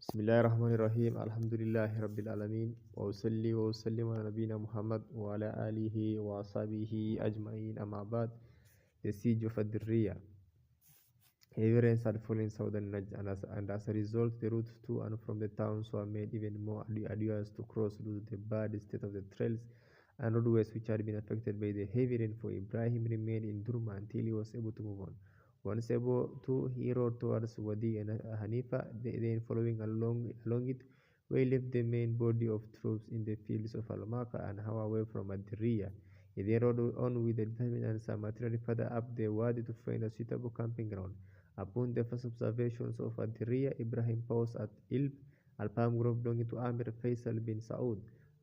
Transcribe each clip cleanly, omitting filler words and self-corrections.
بسم الله الرحمن الرحيم الحمد لله رب العالمين وأصلي وأسلم على نبينا محمد وعلى آله وصحبه أجمعين أما بعد. The Siege of Ad Dir'iyah. Heavy rains had fallen in southern Najd, and as a result the routes to and from the towns were made even more arduous to cross due to the bad state of the trails and roadways which had been affected by the heavy rainfall. Ibrahim remained in Durma until he was able to move on. Once able to, he rode towards Wadi and Hanifa, then following along it, we left the main body of troops in the fields of Al-Maka and Hawa away from Ad-Diriyah. He then rode on with the detachment and some artillery further up the Wadi to find a suitable camping ground. Upon the first observations of Ad-Diriyah, Ibrahim paused at Ilb, Al-Palm Grove belonging to Amir Faisal bin Saud.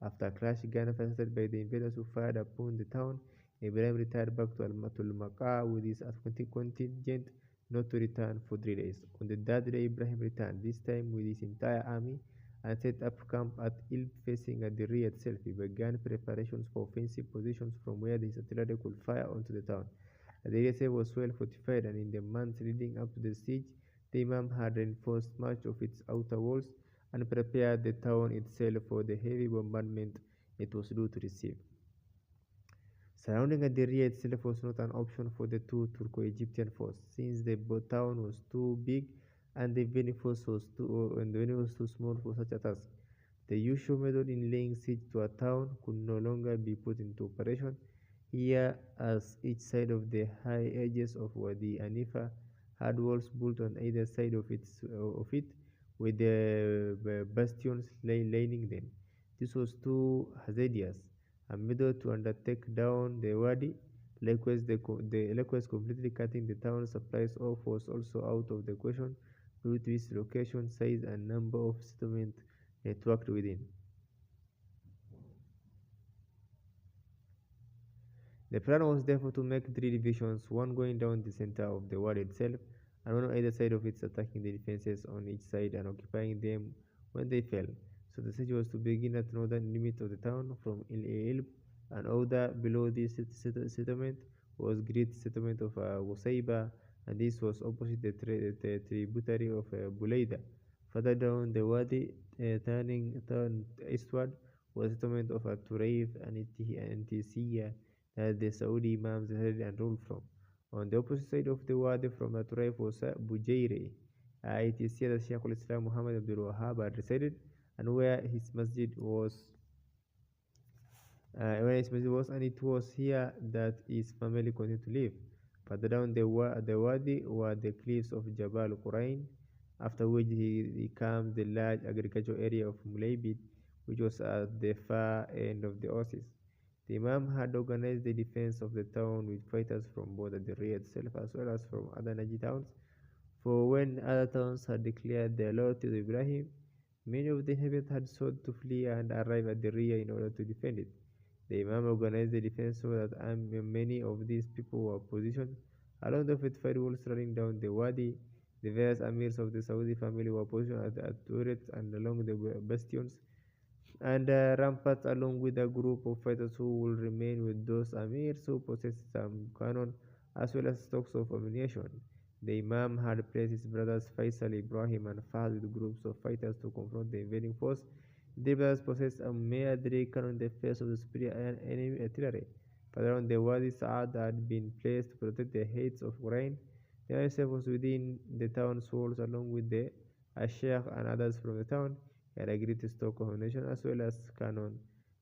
After a clash gunfire started by the invaders who fired upon the town, Ibrahim retired back to Al-Maqa with his contingent not to return for 3 days. On the third day, Ibrahim returned, this time with his entire army, and set up camp at Ilb facing at the rear itself. He began preparations for offensive positions from where his artillery could fire onto the town. The area was well fortified, and in the months leading up to the siege, the Imam had reinforced much of its outer walls and prepared the town itself for the heavy bombardment it was due to receive. Surrounding Diriyah itself was not an option for the two Turco-Egyptian forces, since the town was too big and the venue was too small for such a task. The usual method in laying siege to a town could no longer be put into operation here, as each side of the high edges of Wadi Anifa had walls built on either side of it, with the bastions lining them. This was too hazardous a method to undertake down the Wadi. Likewise, completely cutting the town's supplies off was also out of the question due to its location, size, and number of settlements networked within. The plan was therefore to make 3 divisions, one going down the center of the wall itself, and one on either side of it, attacking the defenses on each side and occupying them when they fell. So the siege was to begin at the northern limit of the town from Ilb, and Ouda below this settlement was great settlement of Wasaiba, and this was opposite the tributary of Bulaida. Further down the Wadi, turn eastward, was the settlement of Turaif and Intisiya that the Saudi Imams resided and ruled from. On the opposite side of the Wadi from the Turaif was Bujairi. It is here that Shaykh al-Islam Muhammad Abdul Wahhab had resided, and where his masjid was, and it was here that his family continued to live. Further down the Wadi were the cliffs of Jabal Qurain, after which he comes the large agricultural area of Mulaybid, which was at the far end of the oasis. The Imam had organized the defense of the town with fighters from both the Riyadh itself as well as from other Najdi towns, for when other towns had declared their loyalty to Ibrahim, many of the inhabitants had sought to flee and arrive at the rear in order to defend it. The Imam organized the defense so that many of these people were positioned along the fortified walls running down the Wadi. The various amirs of the Saudi family were positioned at turrets and along the bastions and ramparts, along with a group of fighters who will remain with those amirs who possessed some cannon as well as stocks of ammunition. The Imam had placed his brothers Faisal, Ibrahim, and Fahd with groups of fighters to confront the invading force. The brothers possessed a mere 3 cannon in the face of the superior enemy artillery. Further on, the Wadi Sa'ad had been placed to protect the heights of Urain. The ISF was within the town's walls along with the Sheikh and others from the town. He had agreed to stock of ammunition as well as cannon.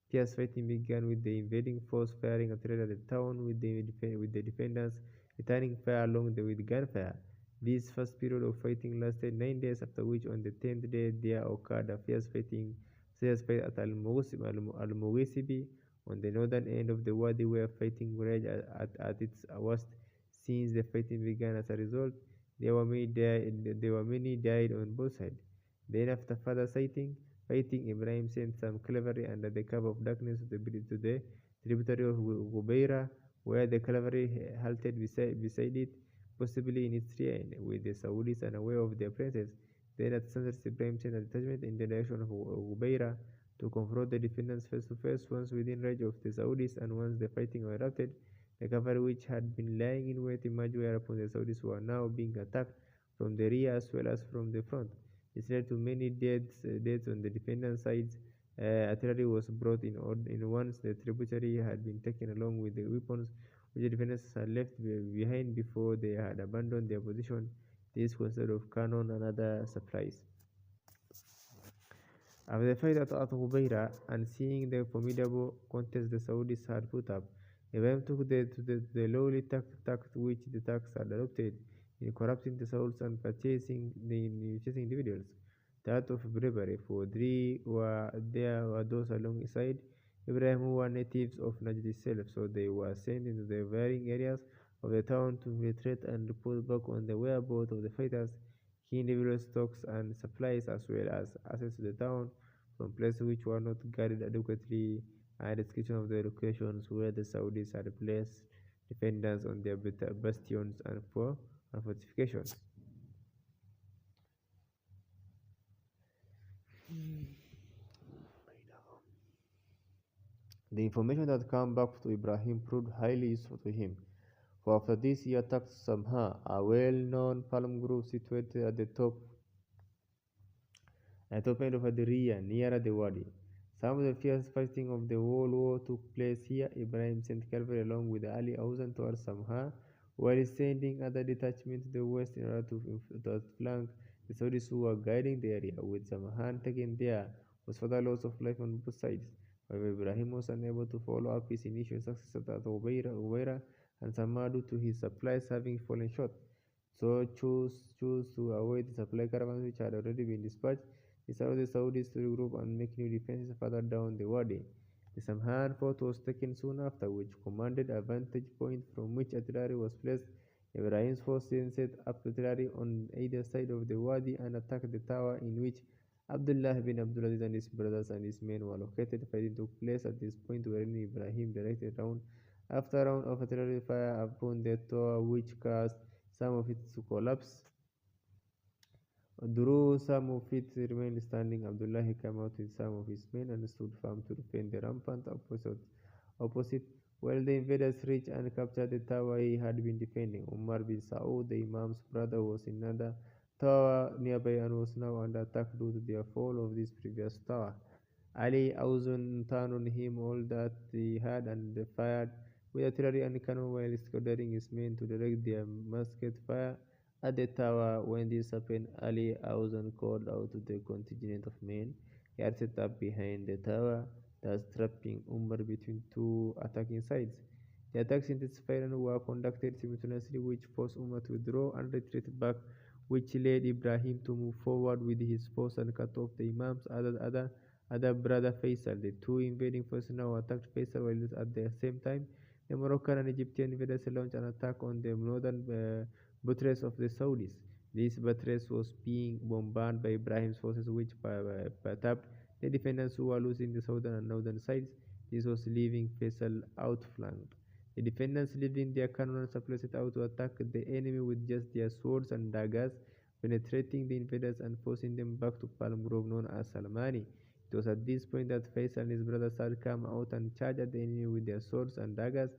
Fierce fighting began with the invading force firing artillery at the town, with the defenders returning fire along with gunfire. This first period of fighting lasted 9 days, after which on the 10th day there occurred a fierce fight at Al-Mughisibi on the northern end of the Wadi, where fighting raged at its worst since the fighting began. As a result, there were many died on both sides. Then, after further fighting, Ibrahim sent some cavalry under the cover of darkness to the tributary of Gubeira, where the cavalry halted beside it, possibly in its rear end, with the Saudis unaware of their presence. Then at sunset, Ibrahim sent a detachment in the direction of Gubeira to confront the defenders face to face, once within range of the Saudis, and once the fighting erupted, the cavalry which had been lying in wait emerged, whereupon the Saudis were now being attacked from the rear as well as from the front. This led to many deaths on the defendant sides. Artillery was brought in once the tributary had been taken along with the weapons which the defenders had left behind before they had abandoned their position. This consisted of cannon and other supplies. After the fight at Ghubayra and seeing the formidable contest the Saudis had put up, Ibrahim took the lowly tact which the Turks had adopted in corrupting the souls and purchasing individuals. That of bravery, for there were those along his side, Ibrahim who were natives of Najd itself, so they were sent into the varying areas of the town to infiltrate and report back on the whereabouts of the fighters, key individual stocks and supplies, as well as access to the town from places which were not guarded adequately, and description of the locations where the Saudis had placed defenders on their bastions and fortifications. The information that came back to Ibrahim proved highly useful to him, for after this he attacked Samha, a well-known palm grove situated at the top end of Ad Dir'iyah, near the Wadi. Some of the fiercest fighting of the whole war took place here. Ibrahim sent cavalry along with Ali Awzan towards Samha, while sending other detachments to the west in order to outflank the Saudis who were guiding the area. With Samhan taken there was further loss of life on both sides. However, Ibrahim was unable to follow up his initial success at Ubaira and Samha due to his supplies having fallen short. So chose to avoid the supply caravans which had already been dispatched. He allowed the Saudis to regroup and make new defenses further down the Wadi. The Samhan fort was taken soon after, which commanded a vantage point from which artillery was placed. Ibrahim's force then set up artillery on either side of the Wadi and attacked the tower in which Abdullah bin Abdulaziz and his brothers and his men were located. Fighting took place at this point wherein Ibrahim directed round after round of artillery fire upon the tower, which caused some of it to collapse. Though some of it remained standing, Abdullah came out with some of his men and stood firm to defend the rampant opposite. While the invaders reached and captured the tower he had been defending, Umar bin Saud, the Imam's brother, was in another tower nearby and was now under attack due to the fall of this previous tower. Ali Awzun turned on him all that he had and fired with artillery and cannon while ordering his men to direct their musket fire at the tower. When this happened, Ali Awzun called out to the contingent of men he had set up behind the tower, thus trapping Umar between two attacking sides. The attacks intensified and were conducted simultaneously, which forced Umar to withdraw and retreat back, which led Ibrahim to move forward with his force and cut off the Imam's other brother Faisal. The two invading forces now attacked Faisal while at the same time the Moroccan and Egyptian invaders launched an attack on the northern buttress of the Saudis. This buttress was being bombarded by Ibrahim's forces, which tapped the defenders who were losing the southern and northern sides. This was leaving Faisal outflanked. The defenders, leaving their cannon and supplies, set out to attack the enemy with just their swords and daggers, penetrating the invaders and forcing them back to Palm Grove, known as Salmani. It was at this point that Faisal and his brothers had come out and charged at the enemy with their swords and daggers,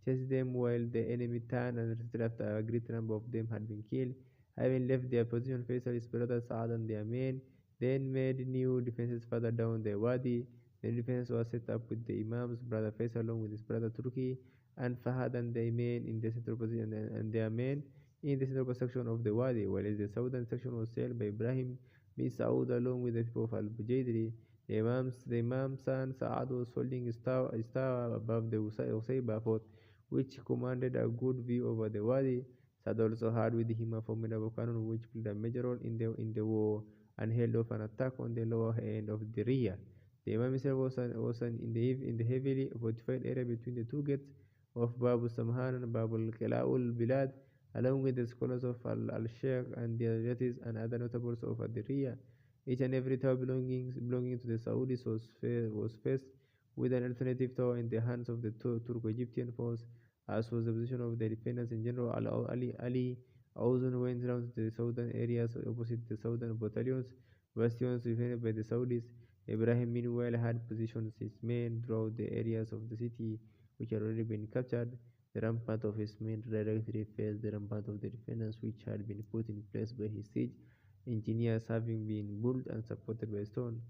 chased them while the enemy turned and retreated after a great number of them had been killed. Having left their position, Faisal, his brothers, Saad and their men then made new defenses further down the Wadi. The defenses were set up with the Imam's brother Faisal along with his brother Turki and Fahad and their men in the central position and their men in the central section of the Wadi, while the southern section was held by Ibrahim bin Saud along with the people of Al-Bujaydri. The Imam's son Saad was holding his tower above the Usayba fort, which commanded a good view over the Wadi. Saad also had with him a formidable cannon which played a major role in the war and held off an attack on the lower end of the rear. The Imam himself was in the heavily fortified area between the two gates of Babu Samhan and Babul Qila'ul Bilad, along with the scholars of Al-Sheikh and their relatives and other notables of Ad Dir'iyah. Each and every tower belonging to the Saudis was faced with an alternative tower in the hands of the Turco-Egyptian force, as was the position of the defenders in general. Ali Awzun went round to the southern areas opposite the southern bastions defended by the Saudis. Ibrahim meanwhile had positioned his men throughout the areas of the city which had already been captured. The rampart of his men directly faced the rampart of the defenders which had been put in place by his siege. engineers having been built and supported by stone.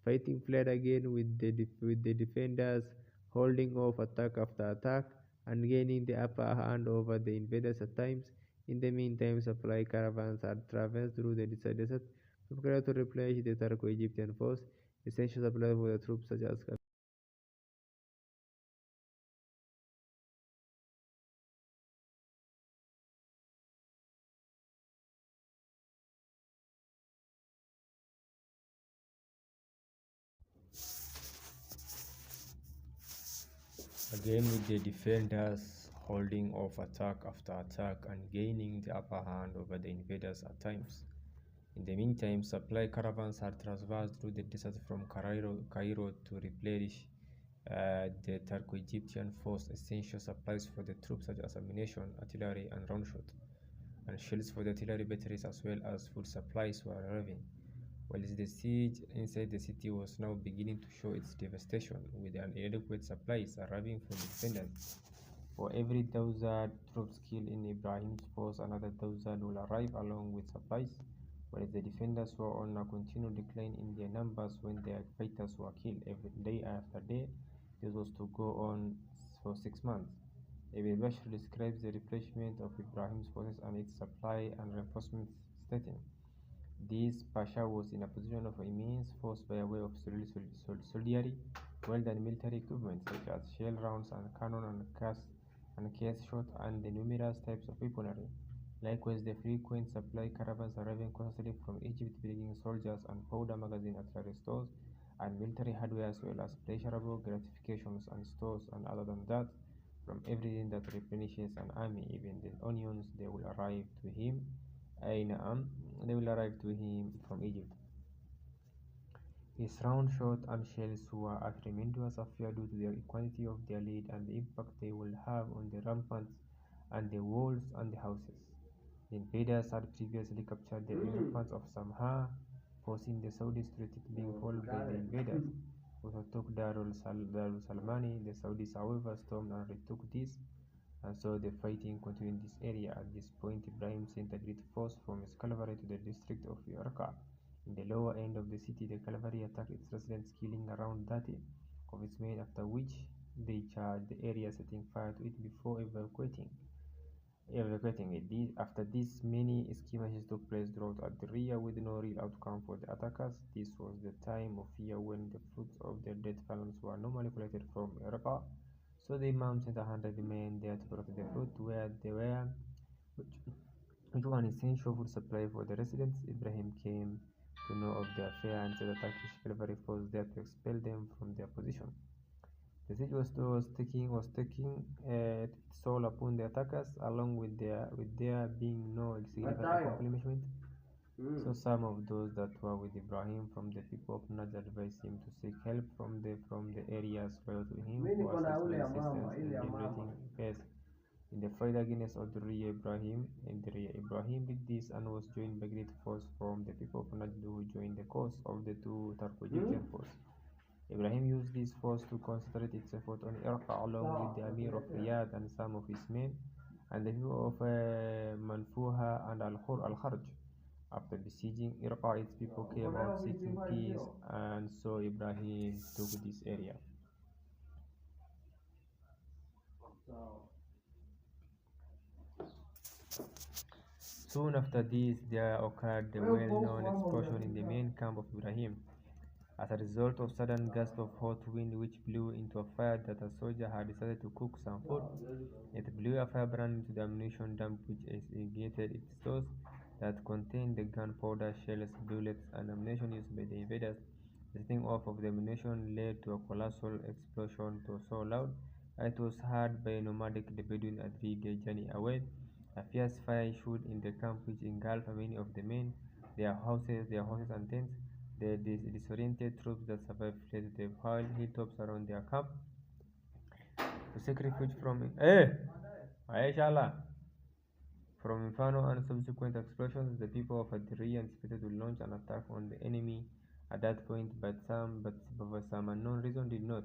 Fighting flared again with the defenders holding off attack after attack and gaining the upper hand over the invaders at times. In the meantime, supply caravans had traversed through the desert prepared to replenish the Turco-Egyptian force. Essential supplies for the troops such as again with the defenders holding off attack after attack and gaining the upper hand over the invaders at times. In the meantime, supply caravans had traversed through the desert from Cairo to replenish the Turco-Egyptian force essential supplies for the troops such as ammunition, artillery, and round shot, and shells for the artillery batteries as well as food supplies were arriving. Whilst the siege inside the city was now beginning to show its devastation, with inadequate supplies arriving from the defenders. For every 1,000 troops killed in Ibrahim's force, another 1,000 will arrive along with supplies, whereas the defenders were on a continued decline in their numbers when their fighters were killed every day after day. This was to go on for 6 months. Ibn Bashir describes the replenishment of Ibrahim's forces and its supply and reinforcement, stating, this Pasha was in a position of immense force by way of soldiery, well-done military equipment such as shell rounds and cannon and case shot and the numerous types of weaponry. Likewise, the frequent supply caravans arriving constantly from Egypt bringing soldiers and powder magazine artillery stores and military hardware as well as pleasurable gratifications and stores, and other than that, from everything that replenishes an army, even the onions, they will arrive to him. They will arrive to him from Egypt. His round shot and shells were a tremendous affair due to the quantity of their lead and the impact they will have on the ramparts and the walls and the houses. The invaders had previously captured the ramparts of Samha, forcing the Saudis to retreat, being followed by the invaders, who took Darul Salmani. The Saudis, however, stormed and retook this, and so the fighting continued in this area. At this point, Ibrahim sent a great force from his cavalry to the district of Yarqa. In the lower end of the city, the cavalry attacked its residents, killing around 30 of its men, after which they charged the area, setting fire to it before evacuating it. After this, many skirmishes took place throughout Ad Dir'iyah with no real outcome for the attackers. This was the time of year when the fruits of their dead fallen were normally collected from Iraq. So the Imam sent 100 men there to protect the fruit where they were, which was an essential food supply for the residents. Ibrahim came to know of the affair and sent a Turkish cavalry force there to expel them from their position. The siege was taking its toll upon the attackers, along with there being no significant accomplishment. So some of those that were with Ibrahim from the people of Najd advised him to seek help from the areas loyal to him, who assist with assistance in liberating peace in the fight against Ibrahim did this and was joined by great force from the people of Najd, who joined the cause of the two Turco-Egyptian forces. Ibrahim used this force to concentrate its effort on Iraq along with the Emir of Riyadh and some of his men, and the people of Manfuha and Al-Kharj. After besieging Iraq, its people came out seeking peace, and so Ibrahim took this area. Soon after this, there occurred the well-known explosion in the main camp of Ibrahim. As a result of sudden gust of hot wind which blew into a fire that a soldier had decided to cook some food, it blew a firebrand into the ammunition dump, which ignited its stores that contained the gunpowder, shells, bullets, and ammunition used by the invaders. The setting off of the ammunition led to a colossal explosion so loud that it was heard by nomadic Bedouin a 3-day journey away. A fierce fire issued in the camp which engulfed many of the men, their horses and tents. The disoriented troops that survived fled to the hilltops around their camp to seek refuge from Inferno and subsequent explosions. The people of Ad Dir'iyah anticipated to launch an attack on the enemy at that point, but for some unknown reason did not.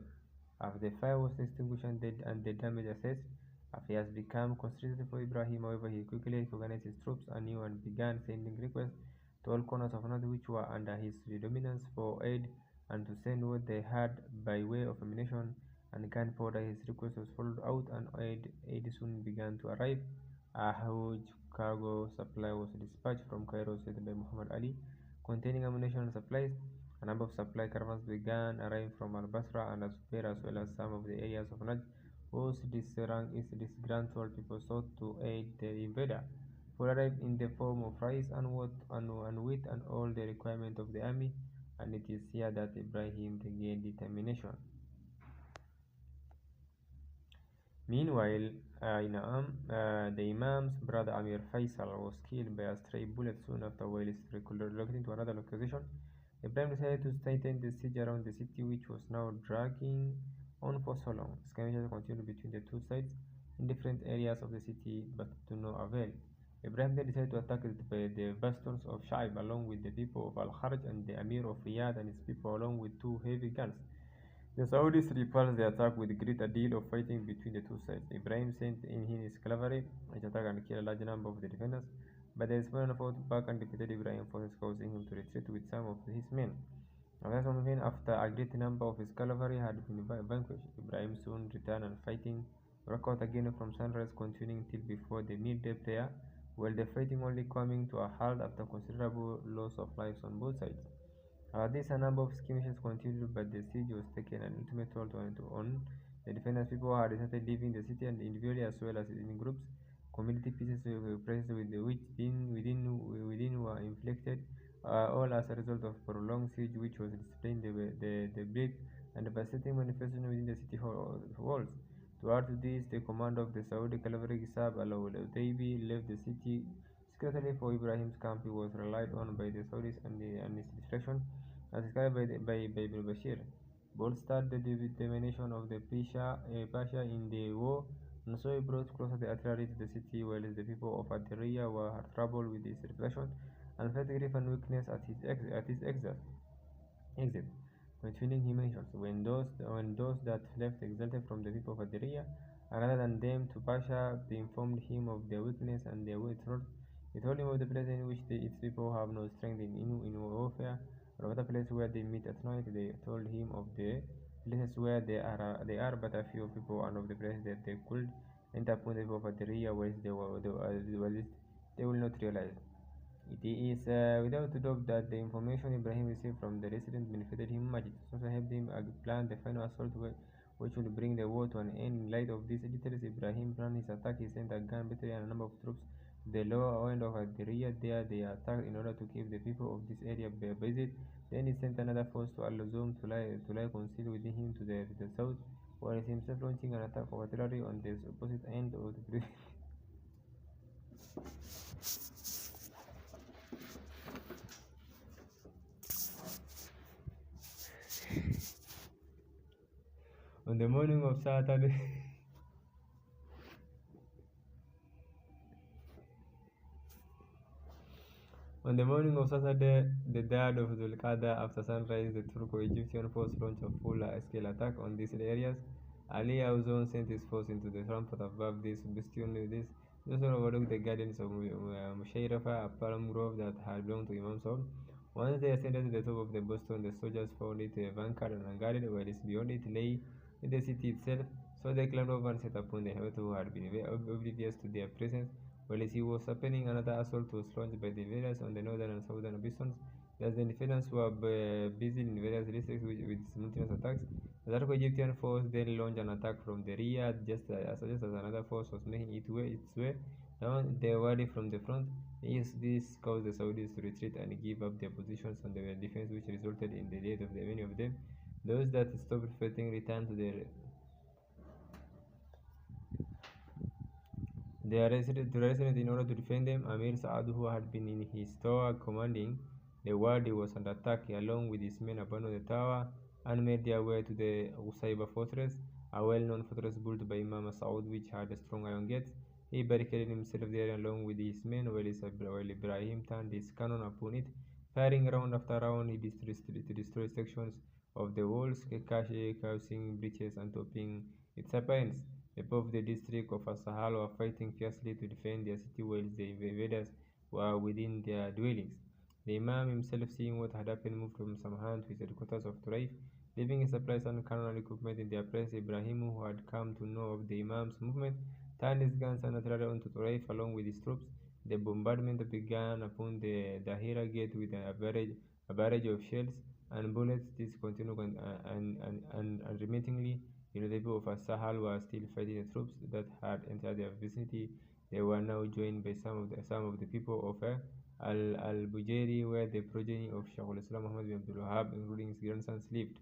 After the fire was extinguished and the damage assessed, affairs became constrained for Ibrahim. However, he quickly recognized his troops anew and began sending requests to all corners of North, which were under his dominance, for aid and to send what they had by way of ammunition and gunpowder. His request was followed out, and aid soon began to arrive. A huge cargo supply was dispatched from Cairo, said by Muhammad Ali, containing ammunition and supplies. A number of supply caravans began arriving from Al-Basra and Zubair, as well as some of the areas of Najd, whose disgruntled people sought to aid the invader. Food arrived in the form of rice and wheat and all the requirements of the army, and it is here that Ibrahim regained determination. Meanwhile, the Imam's brother Amir Faisal was killed by a stray bullet soon after while relocating to another location. Ibrahim decided to tighten the siege around the city, which was now dragging on for so long. Skirmishes continued between the two sides in different areas of the city, but to no avail. Ibrahim then decided to attack the bastions of Shaib along with the people of Al-Kharj, and the Amir of Riyadh and his people along with two heavy guns. The Saudis repulsed the attack with a deal of fighting between the two sides. Ibrahim sent in his cavalry, which attacked and killed a large number of the defenders, but the Ismailis fought back and defeated Ibrahim's forces, causing him to retreat with some of his men. After a great number of his cavalry had been vanquished, Ibrahim soon returned, and fighting broke out again from sunrise, continuing till before the midday prayer, while the fighting only coming to a halt after considerable loss of lives on both sides. This a number of skirmishes continued, but the siege was taken an ultimate toll on the defenders. People had started leaving the city, and individually as well as in groups. Community pieces were present with which within were inflicted, all as a result of prolonged siege, which was displaying the bleak and devastating manifestation within the city walls. To add to this, the commander of the Saudi cavalry, Gisab al-Utaybi, left the city secretly for Ibrahim's camp. He was relied on by the Saudis and his distraction, as described by Ibn Bashir, bolstered the determination of the Pasha in the war, and so he brought closer the artillery to the city, while the people of Ad Dir'iyah were troubled with his repression and felt grief and weakness at his exit. Continuing, he mentions, when those that left exulted from the people of Ad Dir'iyah, and rather than them to Pasha, they informed him of their weakness and their withdrawal. He told him of the place in which its people have no strength in warfare, or of the place where they meet at night. They told him of the places where they are but a few people, and of the place that they could enter upon the people of Ad Dir'iyah, where they will not realize. It is without doubt that the information Ibrahim received from the residents benefited him much. It also helped him plan the final assault, which would bring the war to an end. In light of these details, Ibrahim planned his attack. He sent a gun battery and a number of troops to the lower end of Ad Dir'iyah. There they attacked in order to keep the people of this area busy. Then he sent another force to Al-Luzum to lie concealed within him to the south, while he himself launching an attack of artillery on the opposite end of the On the morning of Saturday, on the morning of Saturday, the 3rd of Dhul-Qa'dah, after sunrise, the Turco-Egyptian force launched a full-scale attack on these areas. Ali Auzon sent his force into the rampart above this bastion. This also overlooked the gardens of Mushairafa, a palm grove that had belonged to Imam Saud. Once they ascended to the top of the bastion, the soldiers found it vanquished and unguarded, while beyond it lay the city itself. So they climbed over and set upon the Helot, who had been oblivious to their presence. While he was happening, another assault was launched by the invaders on the northern and southern bastions. As the defenders were busy in various districts with simultaneous attacks, the Turco-Egyptian force then launched an attack from the rear, just as another force was making its way down the wadi from the front. This caused the Saudis to retreat and give up their positions on the defense, which resulted in the death of many of them. Those that stopped fighting returned to their residence in order to defend them. Amir Saad, who had been in his tower commanding the wadi, was under attack. Along with his men, abandoned the tower and made their way to the Usayba fortress, a well-known fortress built by Imam Saud, which had strong iron gates. He barricaded himself there along with his men, while Ibrahim turned his cannon upon it, firing round after round. He destroyed sections of the walls, causing breaches and topping its appearance. The people of the district of Asahal were fighting fiercely to defend their city, while the invaders were within their dwellings. The Imam himself, seeing what had happened, moved from Samhan to his headquarters of Turaif, leaving his supplies and carnal equipment in their place. Ibrahim, who had come to know of the Imam's movement, turned his guns and artillery onto Turaif along with his troops. The bombardment began upon the Dahira gate with a barrage of shells and bullets. This continued unremittingly. The people of As-Sahal were still fighting the troops that had entered their vicinity. They were now joined by some of the people of Al-Bujairi, where the progeny of Shaykh al-Islam Muhammad bin Abdul Wahhab, including his grandsons, lived.